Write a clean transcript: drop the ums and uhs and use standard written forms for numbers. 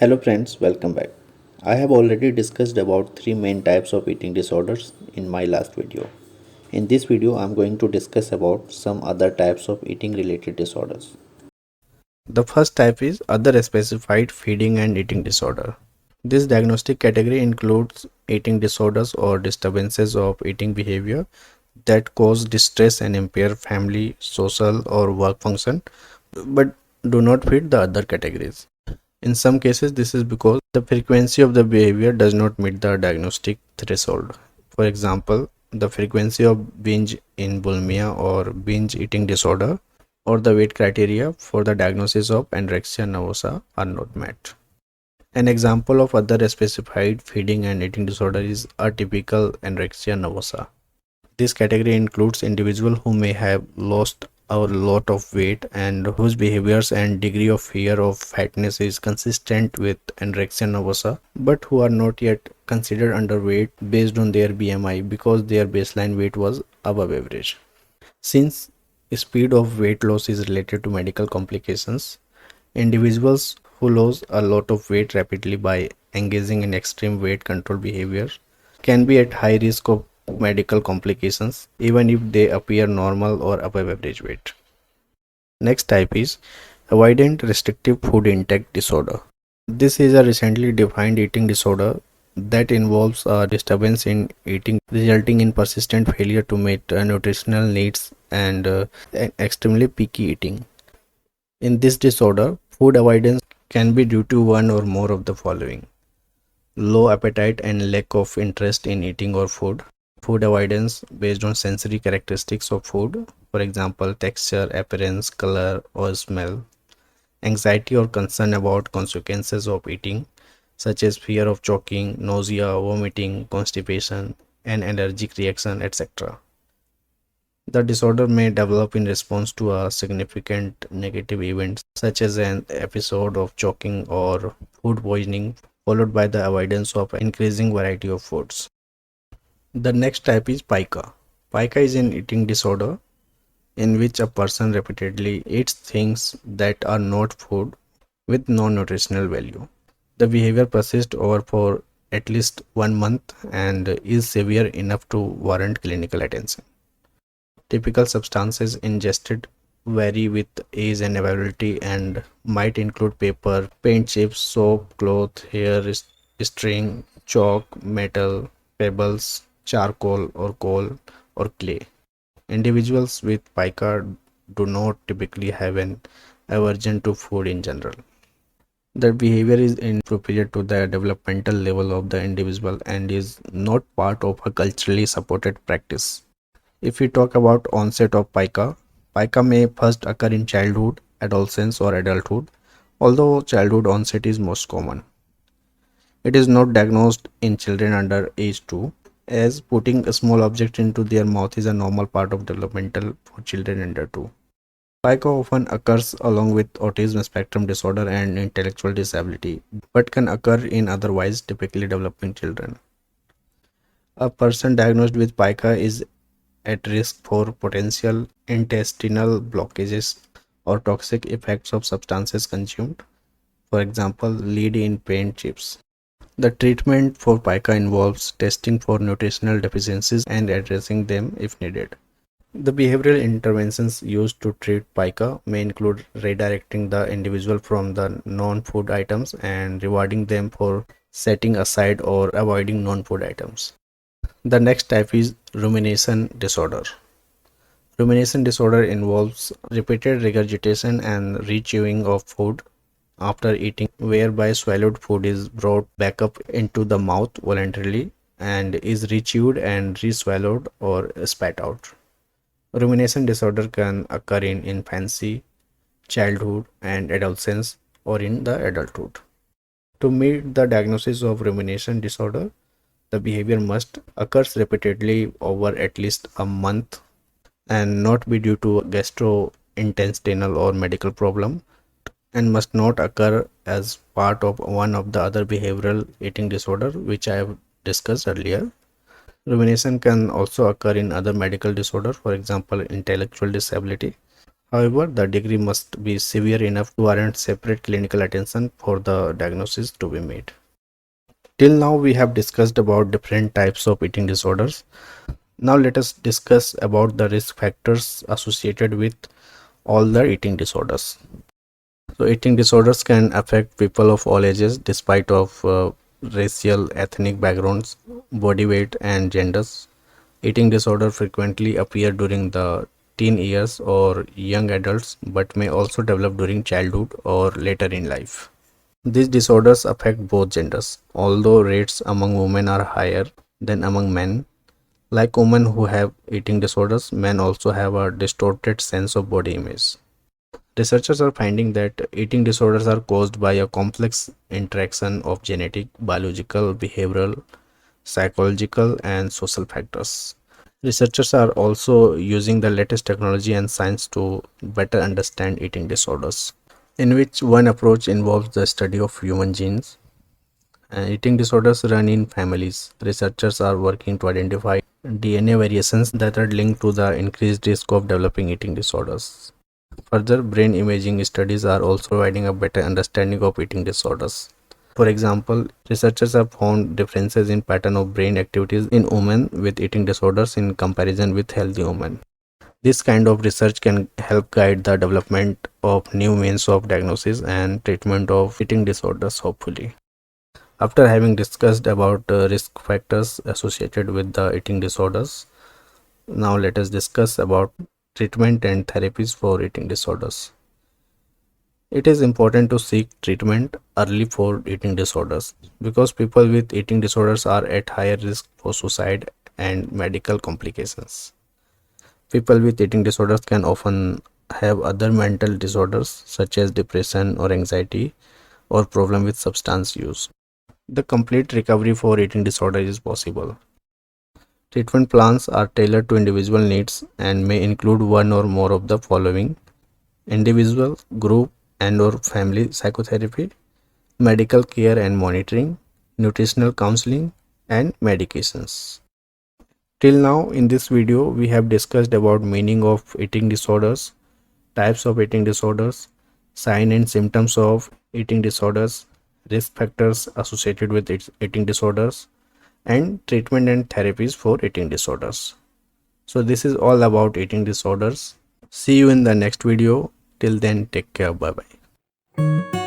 Hello friends, welcome back. I have already discussed about three main types of eating disorders in my last video. In this video, I am going to discuss about some other types of eating related disorders. The first type is other specified feeding and eating disorder. This diagnostic category includes eating disorders or disturbances of eating behavior that cause distress and impair family, social, or work function, but do not fit the other categories. In some cases, this is because the frequency of the behavior does not meet the diagnostic threshold. For example, the frequency of binge in bulimia or binge eating disorder or the weight criteria for the diagnosis of anorexia nervosa are not met. An example of other specified feeding and eating disorder is atypical anorexia nervosa. This category includes individuals who may have lost a lot of weight and whose behaviors and degree of fear of fatness is consistent with anorexia nervosa, but who are not yet considered underweight based on their BMI because their baseline weight was above average. Since speed of weight loss is related to medical complications, individuals who lose a lot of weight rapidly by engaging in extreme weight control behavior can be at high risk of medical complications even if they appear normal or above average weight. Next type is avoidant restrictive food intake disorder. This is a recently defined eating disorder that involves a disturbance in eating resulting in persistent failure to meet nutritional needs and extremely picky eating. In this disorder, food avoidance can be due to one or more of the following: low appetite and lack of interest in eating or food avoidance based on sensory characteristics of food, for example, texture, appearance, color, or smell, anxiety or concern about consequences of eating, such as fear of choking, nausea, vomiting, constipation, an allergic reaction, etc. The disorder may develop in response to a significant negative event, such as an episode of choking or food poisoning, followed by the avoidance of increasing variety of foods. The next type is pica. Pica is an eating disorder in which a person repeatedly eats things that are not food with no nutritional value. The behavior persists over for at least 1 month and is severe enough to warrant clinical attention. Typical substances ingested vary with age and availability and might include paper, paint chips, soap, cloth, hair, string, chalk, metal, pebbles, charcoal or coal or clay. Individuals with pica do not typically have an aversion to food in general. Their behavior is inappropriate to the developmental level of the individual and is not part of a culturally supported practice. If we talk about onset of pica, pica may first occur in childhood, adolescence, or adulthood, although childhood onset is most common. It is not diagnosed in children under age 2, as putting a small object into their mouth is a normal part of developmental for children under 2. Pica often occurs along with autism spectrum disorder and intellectual disability, but can occur in otherwise typically developing children. A person diagnosed with pica is at risk for potential intestinal blockages or toxic effects of substances consumed, for example, lead in paint chips. The treatment for pica involves testing for nutritional deficiencies and addressing them if needed. The behavioral interventions used to treat pica may include redirecting the individual from the non-food items and rewarding them for setting aside or avoiding non-food items. The next type is rumination disorder. Rumination disorder involves repeated regurgitation and rechewing of food after eating, whereby swallowed food is brought back up into the mouth voluntarily and is rechewed and reswallowed or spat out. Rumination disorder can occur in infancy, childhood, and adolescence, or in the adulthood. To meet the diagnosis of rumination disorder, the behavior must occur repeatedly over at least a month and not be due to gastrointestinal or medical problem, and must not occur as part of one of the other behavioral eating disorder which I have discussed earlier. Rumination can also occur in other medical disorder, for example, intellectual disability. However, the degree must be severe enough to warrant separate clinical attention for the diagnosis to be made. Till now, we have discussed about different types of eating disorders. Now, let us discuss about the risk factors associated with all the eating disorders. So, eating disorders can affect people of all ages, despite of racial, ethnic backgrounds, body weight, and genders. Eating disorder frequently appear during the teen years or young adults, but may also develop during childhood or later in life. These disorders affect both genders, although rates among women are higher than among men. Like women who have eating disorders, men also have a distorted sense of body image. Researchers are finding that eating disorders are caused by a complex interaction of genetic, biological, behavioral, psychological, and social factors. Researchers are also using the latest technology and science to better understand eating disorders, in which one approach involves the study of human genes. Eating disorders run in families. Researchers are working to identify DNA variations that are linked to the increased risk of developing eating disorders. Further, brain imaging studies are also providing a better understanding of eating disorders. For example, researchers have found differences in pattern of brain activities in women with eating disorders in comparison with healthy women. This kind of research can help guide the development of new means of diagnosis and treatment of eating disorders, hopefully. After having discussed about risk factors associated with the eating disorders, now let us discuss about treatment and therapies for eating disorders. It is important to seek treatment early for eating disorders because people with eating disorders are at higher risk for suicide and medical complications. People with eating disorders can often have other mental disorders such as depression or anxiety or problem with substance use. The complete recovery for eating disorder is possible. Treatment plans are tailored to individual needs and may include one or more of the following: individual, group, and or family psychotherapy, medical care and monitoring, nutritional counseling, and medications. Till now in this video we have discussed about meaning of eating disorders, types of eating disorders, sign and symptoms of eating disorders, risk factors associated with eating disorders, and treatment and therapies for eating disorders. So this is all about eating disorders. See you in the next video. Till then, take care. Bye bye.